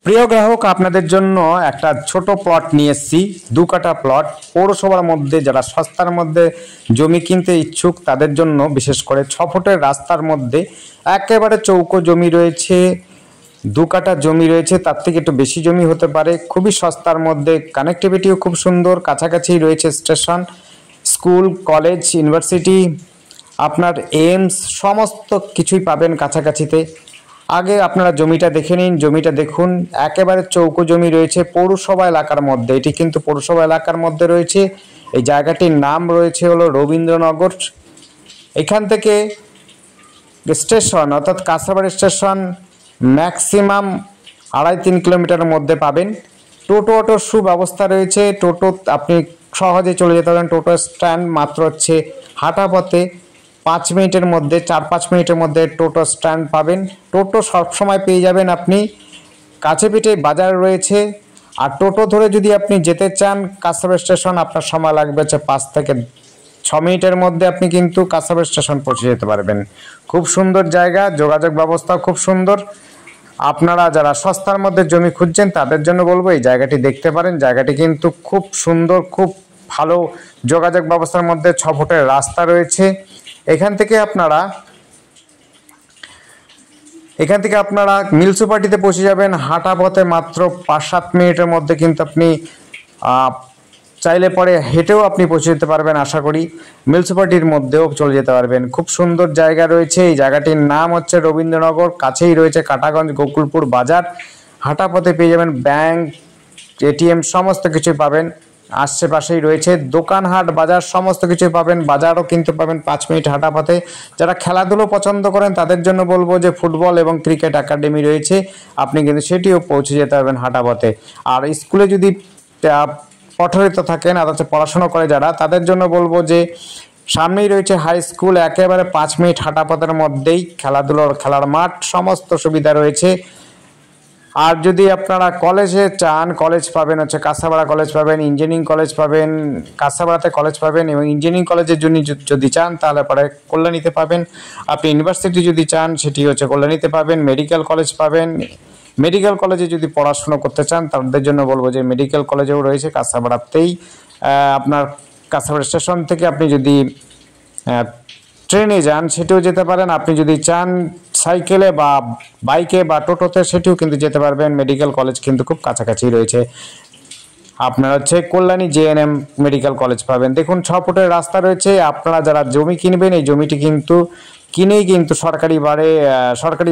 প্রিয় গ্রাহক, আপনাদের জন্য একটা ছোট প্লট নিয়ে এসেছি। 2 কাঠা প্লট পৌরসভার মধ্যে। যারা সস্তার মধ্যে জমি কিনতে ইচ্ছুক তাদের জন্য, বিশেষ করে 6 ফুটের রাস্তার মধ্যে একেবারে চৌকো জমি রয়েছে। 2 কাঠা জমি রয়েছে, তার থেকে একটু বেশি জমি হতে পারে। খুবই সস্তার মধ্যে, কানেক্টিভিটিও খুব সুন্দর, কাছাকাছি রয়েছে স্টেশন, স্কুল, কলেজ, ইউনিভার্সিটি, আপনার এইমস, সমস্ত কিছুই পাবেন কাছাকাছিতে। আগে আপনারা জমিটা দেখে নিন, জমিটা দেখুন। একেবারে চৌকো জমি রয়েছে পৌরসভা এলাকার মধ্যে। এটি কিন্তু পৌরসভা এলাকার মধ্যে রয়েছে। এই জায়গাটির নাম রয়েছে হলো রবীন্দ্রনগর। এখান থেকে স্টেশন অর্থাৎ কাঁসাবাড়ি স্টেশন ম্যাক্সিমাম 2.5-3 কিলোমিটারের মধ্যে পাবেন। টোটো অটোর সুব্যবস্থা রয়েছে। টোটো আপনি সহজে চলে যেতে পারেন। টোটো স্ট্যান্ড মাত্র হচ্ছে হাঁটা পথে 5 মিনিটের মধ্যে, 4-5 মিনিটের মধ্যে টোটো স্ট্যান্ড পাবেন। টোটো সবসময় পেয়ে যাবেন আপনি। কাছে পিঠে বাজার রয়েছে। আর টোটো ধরে যদি আপনি যেতে চান কাঁসাবাড়ি স্টেশন, আপনার সময় লাগবে হচ্ছে 5 থেকে 6 মিনিটের মধ্যে আপনি কিন্তু কাঁসাবাড়ি স্টেশন পৌঁছে যেতে পারবেন। খুব সুন্দর জায়গা, যোগাযোগ ব্যবস্থা খুব সুন্দর। আপনারা যারা সস্তার মধ্যে জমি খুঁজছেন তাদের জন্য বলবো এই জায়গাটি দেখতে পারেন। জায়গাটি কিন্তু খুব সুন্দর, খুব ভালো যোগাযোগ ব্যবস্থার মধ্যে। 6 ফুটের রাস্তা রয়েছে। এখান থেকে আপনারা মিউনিসিপালিটিতে পৌঁছে যাবেন হাঁটা পথে মাত্র 5-7 মিনিটের মধ্যে। কিন্তু আপনি চাইলে পরে হেঁটেও আপনি পৌঁছে যেতে পারবেন। আশা করি মিউনিসিপালিটির মধ্যেও চলে যেতে পারবেন। খুব সুন্দর জায়গা রয়েছে। এই জায়গাটির নাম হচ্ছে রবীন্দ্রনগর। কাছেই রয়েছে কাটাগঞ্জ, গোকুলপুর বাজার। হাঁটা পথে পেয়ে যাবেন ব্যাংক, এটিএম, সমস্ত কিছু পাবেন। আশেপাশেই রয়েছে দোকানহাট, বাজার, সমস্ত কিছু পাবেন। বাজারও কিন্তু পাবেন 5 মিনিট হাঁটা পথে। যারা খেলাধুলো পছন্দ করেন তাদের জন্য বলবো যে ফুটবল এবং ক্রিকেট একাডেমি রয়েছে, আপনি কিন্তু সেটিও পৌঁছে যেতে পারবেন হাঁটা পথে। আর স্কুলে যদি পঠরিত থাকেন অথচ পড়াশোনা করে যারা, তাদের জন্য বলবো যে সামনেই রয়েছে হাই স্কুল। একেবারে 5 মিনিট হাঁটা পথের মধ্যেই খেলার মাঠ, সমস্ত সুবিধা রয়েছে। আর যদি আপনারা কলেজে চান, কলেজ পাবেন হচ্ছে কাঁসাপাড়া কলেজ পাবেন, ইঞ্জিনিয়ারিং কলেজ পাবেন, কাঁসাপাড়াতে কলেজ পাবেন। এবং ইঞ্জিনিয়ারিং কলেজের জন্য যদি চান তাহলে পরে কল্যাণীতে পাবেন। আপনি ইউনিভার্সিটি যদি চান সেটি হচ্ছে কল্যাণীতে পাবেন। মেডিকেল কলেজ পাবেন। মেডিকেল কলেজে যদি পড়াশুনো করতে চান তাদের জন্য বলবো যে মেডিকেল কলেজেও রয়েছে কাঁসাপাড়াতেই। আপনার কাঁসাপাড়া স্টেশন থেকে আপনি যদি ট্রেনে যান সেটিও যেতে পারেন। আপনি যদি চান সাইকেলে বা বাইকে বা টোটোতে সেটিও কিন্তু যেতে পারবেন। মেডিকেল কলেজ কিন্তু খুব কাছাকাছি রয়েছে। আপনার হচ্ছে কল্যাণী জেএনএম মেডিকেল কলেজ পাবেন। দেখুন 6 ফুটের রাস্তা রয়েছে। আপনারা যারা জমি কিনবেন এই জমিটি কিন্তু কিনেই কিন্তু সরকারি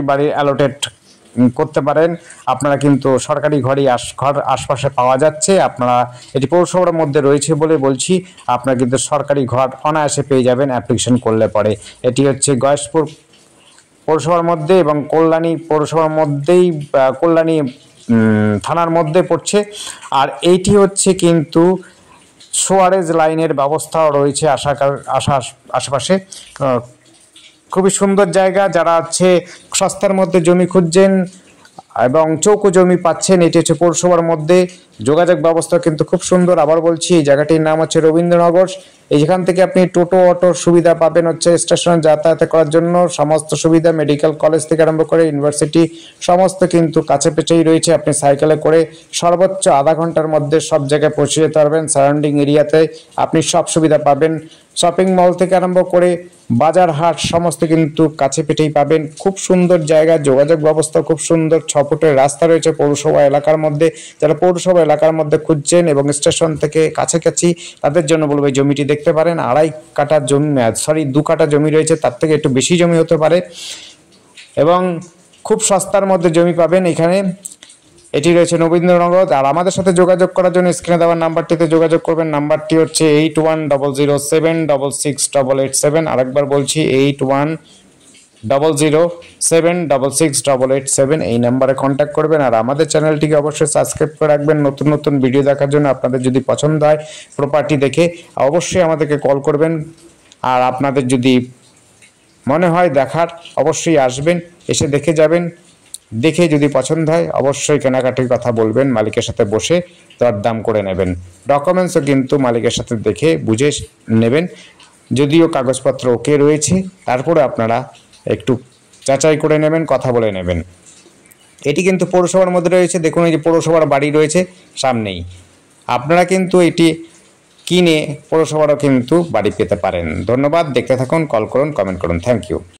বাড়ি অ্যালোটেড করতে পারেন। আপনারা কিন্তু সরকারি ঘর আশপাশে পাওয়া যাচ্ছে। আপনারা এটি পৌরসভার মধ্যে রয়েছে বলে বলছি, আপনারা কিন্তু সরকারি ঘর অনায়াসে পেয়ে যাবেন অ্যাপ্লিকেশন করলে পরে। এটি হচ্ছে গয়েশপুর পৌরসভার মধ্যে এবং কল্যাণী পৌরসভার মধ্যেই, কল্যাণী থানার মধ্যে পড়ছে। আর এইটি হচ্ছে কিন্তু সোয়ারেজ লাইনের ব্যবস্থাও রয়েছে আশেপাশে। খুবই সুন্দর জায়গা। যারা হচ্ছে সস্তার মধ্যে জমি খুঁজছেন এবং চৌকো জমি পাচ্ছেন, এটি হচ্ছে পৌরসভার মধ্যে। যোগাযোগ ব্যবস্থা কিন্তু খুব সুন্দর। আবার বলছি এই জায়গাটির নাম হচ্ছে রবীন্দ্রনগর। যেখান থেকে আপনি টোটো অটোর সুবিধা পাবেন হচ্ছে স্টেশনে যাতায়াত করার জন্য। সমস্ত সুবিধা মেডিকেল কলেজ থেকে আরম্ভ করে ইউনিভার্সিটি সমস্ত কিন্তু কাছে পেছেই রয়েছে। আপনি সাইকেলে করে সর্বোচ্চ আধা ঘন্টার মধ্যে সব জায়গায় পৌঁছে যেতে পারবেন। সারাউন্ডিং এরিয়াতে আপনি সব সুবিধা পাবেন। শপিং মল থেকে আরম্ভ করে বাজার হাট সমস্ত কিন্তু কাছে পিঠেই পাবেন। খুব সুন্দর জায়গা, যোগাযোগ ব্যবস্থা খুব সুন্দর। 6 ফুটের রাস্তা রয়েছে পৌরসভা এলাকার মধ্যে। যারা পৌরসভা এলাকার মধ্যে খুঁজছেন এবং স্টেশন থেকে কাছাকাছি তাদের জন্য বলবো এই জমিটি দেখতে পারেন। 2 কাঠা জমি রয়েছে, তার থেকে একটু বেশি জমি হতে পারে এবং খুব সস্তার মধ্যে জমি পাবেন এখানে। এটি রয়েছে রবীন্দ্রনগর। আর আমাদের সাথে যোগাযোগ করার জন্য স্ক্রিনে দেওয়া নাম্বারটিতে যোগাযোগ করবেন। নাম্বারটি হচ্ছে 810007668887। আরেকবার বলছি 810007668887। এই নাম্বারে কন্ট্যাক্ট করবেন। আর আমাদের চ্যানেলটিকে অবশ্যই সাবস্ক্রাইব করে রাখবেন নতুন নতুন ভিডিও দেখার জন্য। আপনাদের যদি পছন্দ হয় প্রপার্টি দেখে অবশ্যই আমাদেরকে কল করবেন। আর আপনাদের যদি মনে হয় দেখার, অবশ্যই আসবেন, এসে দেখে যাবেন। দেখে যদি পছন্দ হয় অবশ্যই কেনাকাটির কথা বলবেন, মালিকের সাথে বসে দরদাম করে নেবেন। ডকুমেন্টসও কিন্তু মালিকের সাথে দেখে বুঝে নেবেন। যদিও কাগজপত্র ওকে রয়েছে তারপরে আপনারা একটু যাচাই করে নেবেন, কথা বলে নেবেন। এটি কিন্তু পৌরসভার মধ্যে রয়েছে, দেখুন এই যে পৌরসভার বাড়ি রয়েছে সামনেই। আপনারা কিন্তু এটি কিনে পৌরসভারও কিন্তু বাড়ি পেতে পারেন। ধন্যবাদ, দেখতে থাকুন, কল করুন, কমেন্ট করুন। Thank you.